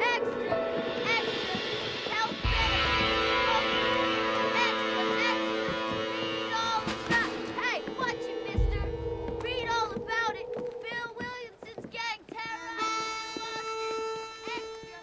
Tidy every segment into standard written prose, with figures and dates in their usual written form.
Extra! Extra! Health benefits! Extra! Extra! Read all about it! Hey, watch it, mister! Read all about it! Bill Williamson's gang terrorized Boston! Extra!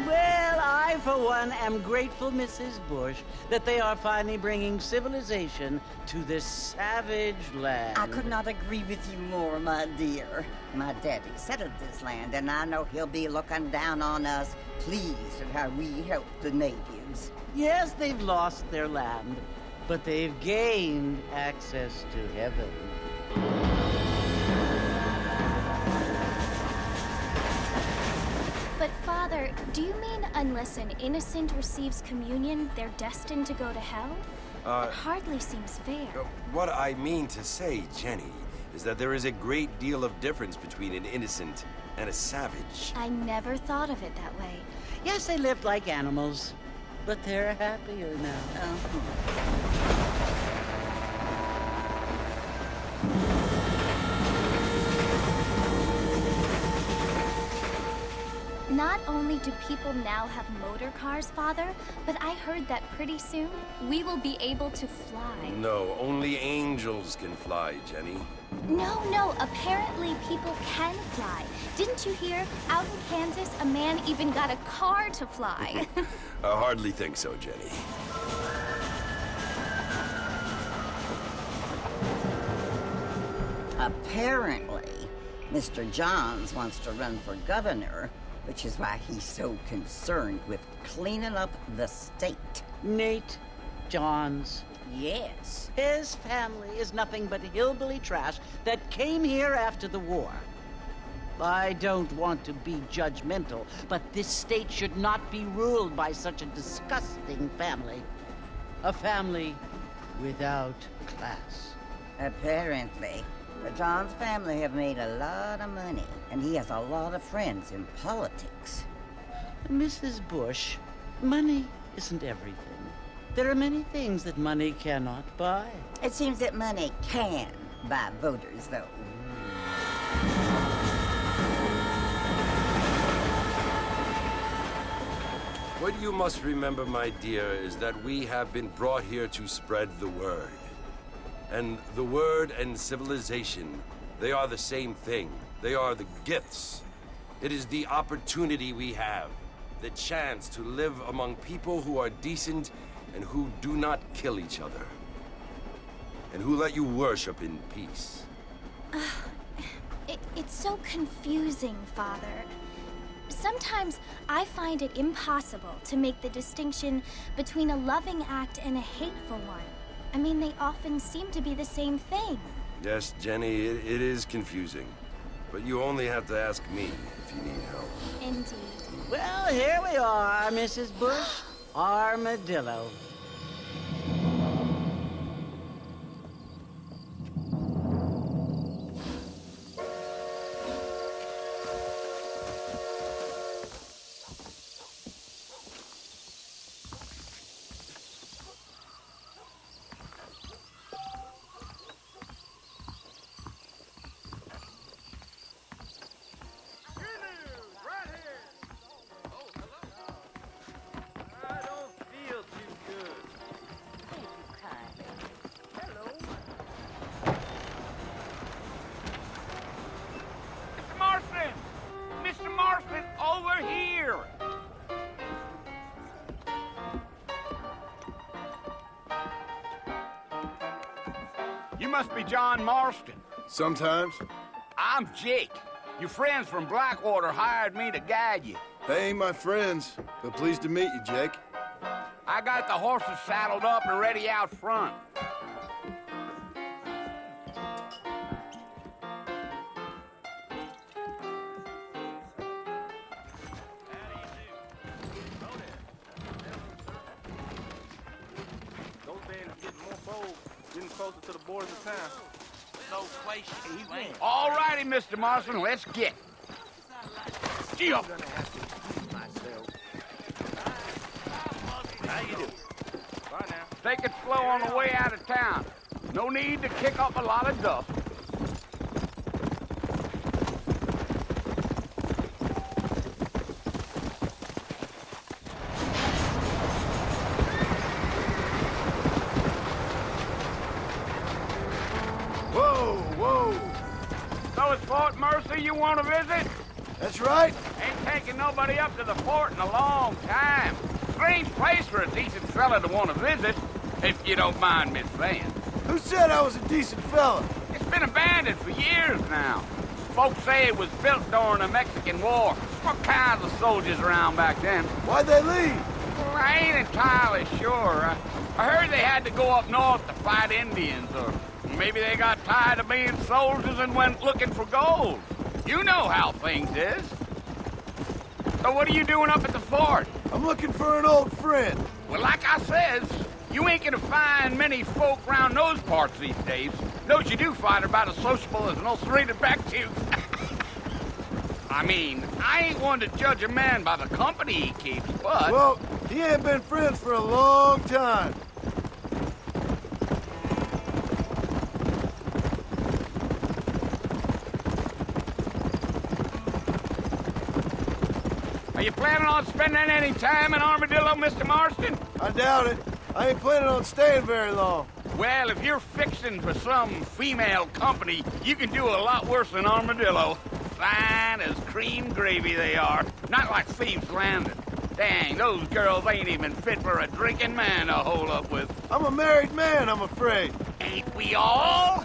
Well, I, for one, am grateful, Mrs. Bush, that they are finally bringing civilization to this savage land. I could not agree with you more, my dear. My daddy settled this land, and I know he'll be looking down on us, pleased at how we help the natives. Yes, they've lost their land, but they've gained access to heaven. But Father, do you mean unless an innocent receives communion, they're destined to go to hell? It hardly seems fair. What I mean to say, Jenny, is that there is a great deal of difference between an innocent and a savage. I never thought of it that way. Yes, they lived like animals, but they're happier now. Not only do people now have motor cars, Father, but I heard that pretty soon we will be able to fly. No, only angels can fly, Jenny. No, apparently people can fly. Didn't you hear? Out in Kansas, a man even got a car to fly. I hardly think so, Jenny. Apparently, Mr. Johns wants to run for governor, which is why he's so concerned with cleaning up the state. Nate Johns. Yes. His family is nothing but hillbilly trash that came here after the war. I don't want to be judgmental, but this state should not be ruled by such a disgusting family. A family without class. Apparently. The Johns family have made a lot of money, and he has a lot of friends in politics. Mrs. Bush, money isn't everything. There are many things that money cannot buy. It seems that money can buy voters, though. What you must remember, my dear, is that we have been brought here to spread the word. And the word and civilization, they are the same thing. They are the gifts. It is the opportunity we have, the chance to live among people who are decent and who do not kill each other, and who let you worship in peace. It's so confusing, Father. Sometimes I find it impossible to make the distinction between a loving act and a hateful one. I mean, they often seem to be the same thing. Yes, Jenny, it is confusing. But you only have to ask me if you need help. Indeed. Well, here we are, Mrs. Bush. Armadillo. must be John Marston. Sometimes. I'm Jake. Your friends from Blackwater hired me to guide you. They ain't my friends, but pleased to meet you, Jake. I got the horses saddled up and ready out front. Getting closer to the borders of town. No place you can land. All righty, Mr. Marston, let's get. Gee up. How you doing? Bye now. Take it slow on the way out of town. No need to kick up a lot of dust. So it's Fort Mercy you want to visit? That's right. Ain't taking nobody up to the fort in a long time. Strange place for a decent fella to want to visit, if you don't mind me saying. Who said I was a decent fella? It's been abandoned for years now. Folks say it was built during the Mexican War. What kinds of soldiers around back then? Why'd they leave? Well, I ain't entirely sure. I heard they had to go up north to fight Indians, or maybe they got tired of being soldiers and went looking for gold. You know how things is. So what are you doing up at the fort? I'm looking for an old friend. Well, like I says, you ain't gonna find many folk around those parts these days. Those you do find are about as sociable as an old serrated back tooth. I mean, I ain't one to judge a man by the company he keeps, but... Well, he ain't been friends for a long time. Are you planning on spending any time in Armadillo, Mr. Marston? I doubt it. I ain't planning on staying very long. Well, if you're fixing for some female company, you can do a lot worse than Armadillo. Fine as cream gravy they are. Not like Thieves' Landing. Dang, those girls ain't even fit for a drinking man to hole up with. I'm a married man, I'm afraid. Ain't we all?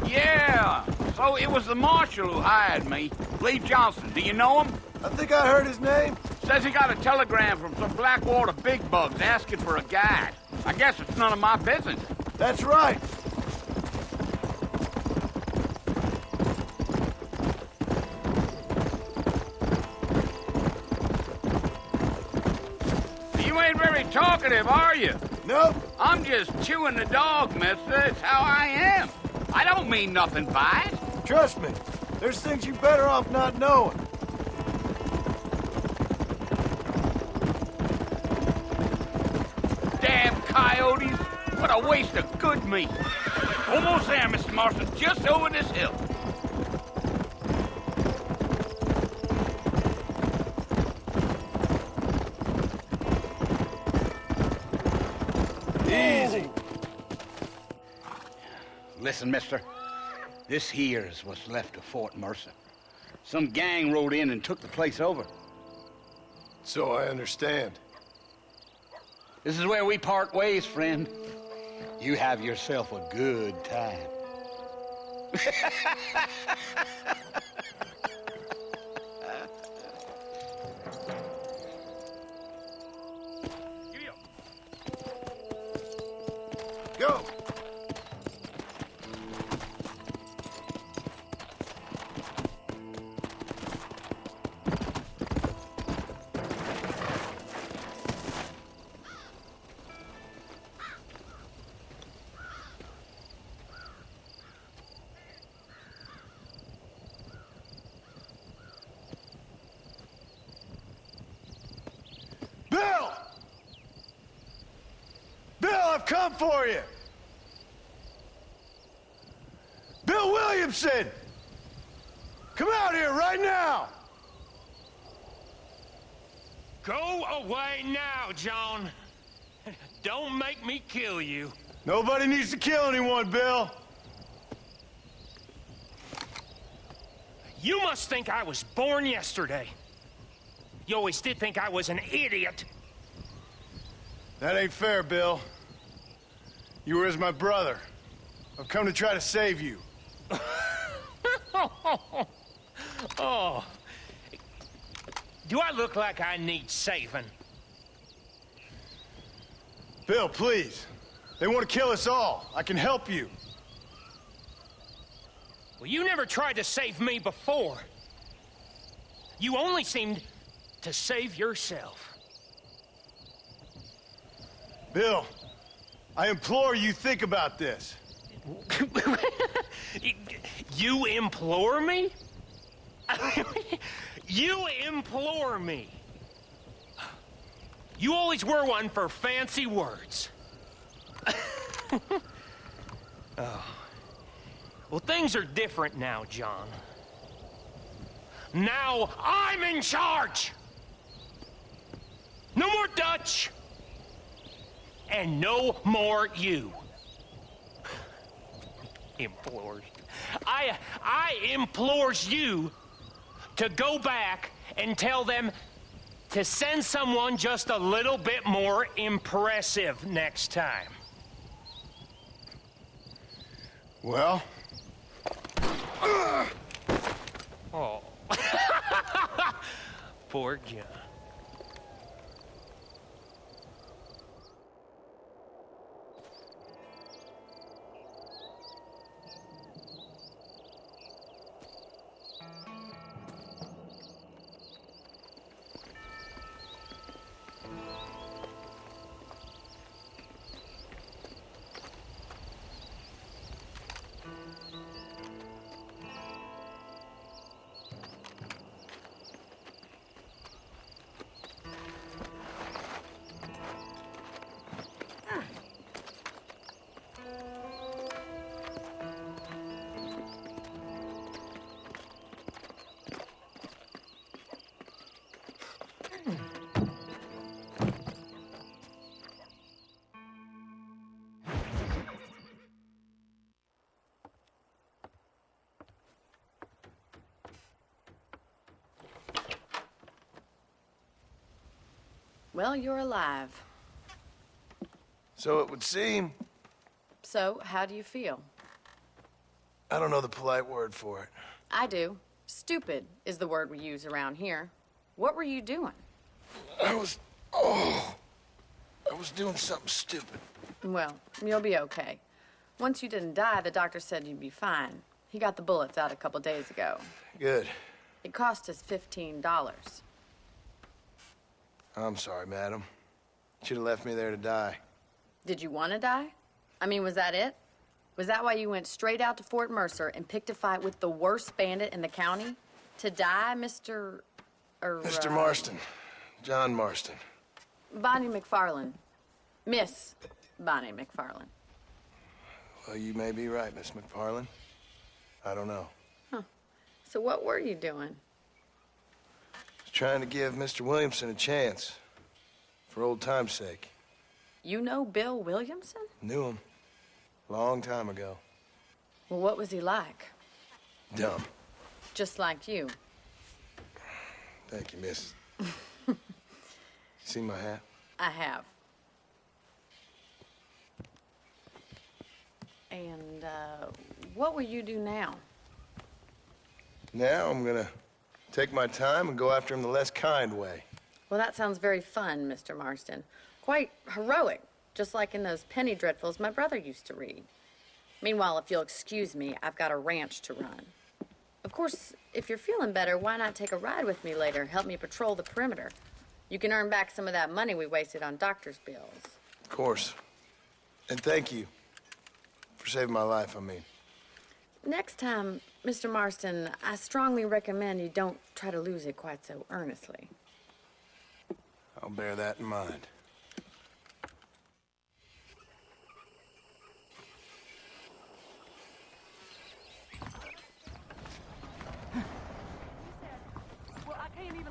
Yeah, so it was the marshal who hired me. Lee Johnson, do you know him? I think I heard his name. Says he got a telegram from some Blackwater big bugs asking for a guide. I guess it's none of my business. That's right. You ain't very talkative, are you? Nope. I'm just chewing the dog, mister. It's how I am. I don't mean nothing by it. Trust me, there's things you're better off not knowing. Damn coyotes. What a waste of good meat. Almost there, Mr. Marston. Just over this hill. Easy. Listen, mister. This here's what's left of Fort Mercer. Some gang rode in and took the place over. So I understand. This is where we part ways, friend. You have yourself a good time. Go. Bill! Bill, I've come for you! Bill Williamson! Come out here right now! Go away now, John. Don't make me kill you. Nobody needs to kill anyone, Bill. You must think I was born yesterday. You always did think I was an idiot. That ain't fair, Bill. You were as my brother. I've come to try to save you. Oh. Do I look like I need saving? Bill, please. They want to kill us all. I can help you. Well, you never tried to save me before. You only seemed to save yourself. Bill, I implore you think about this. You implore me? You implore me. You always were one for fancy words. Oh. Well, things are different now, John. Now I'm in charge! No more Dutch! And no more you. Implores. I implores you to go back and tell them to send someone just a little bit more impressive next time. Well? Oh. Poor John. Well, you're alive. So it would seem. So, how do you feel? I don't know the polite word for it. I do. Stupid is the word we use around here. What were you doing? I was doing something stupid. Well, you'll be okay. Once you didn't die, the doctor said you'd be fine. He got the bullets out a couple days ago. Good. It cost us $15. I'm sorry, madam. Should have left me there to die. Did you want to die? I mean, was that it? Was that why you went straight out to Fort Mercer and picked a fight with the worst bandit in the county? To die, Mr. Mr. Marston. John Marston. Bonnie McFarland. Miss Bonnie McFarland. Well, you may be right, Miss McFarland. I don't know. Huh. So what were you doing? Trying to give Mr. Williamson a chance. For old time's sake. You know Bill Williamson? Knew him. Long time ago. Well, what was he like? Dumb. Just like you. Thank you, miss. See my hat? I have. And, what will you do now? Now I'm gonna take my time and go after him the less kind way. Well, that sounds very fun, Mr. Marston. Quite heroic, just like in those penny dreadfuls my brother used to read. Meanwhile, if you'll excuse me, I've got a ranch to run. Of course, if you're feeling better, why not take a ride with me later? Help me patrol the perimeter. You can earn back some of that money we wasted on doctor's bills. Of course. And thank you for saving my life, I mean. Next time, Mr. Marston, I strongly recommend you don't try to lose it quite so earnestly. I'll bear that in mind.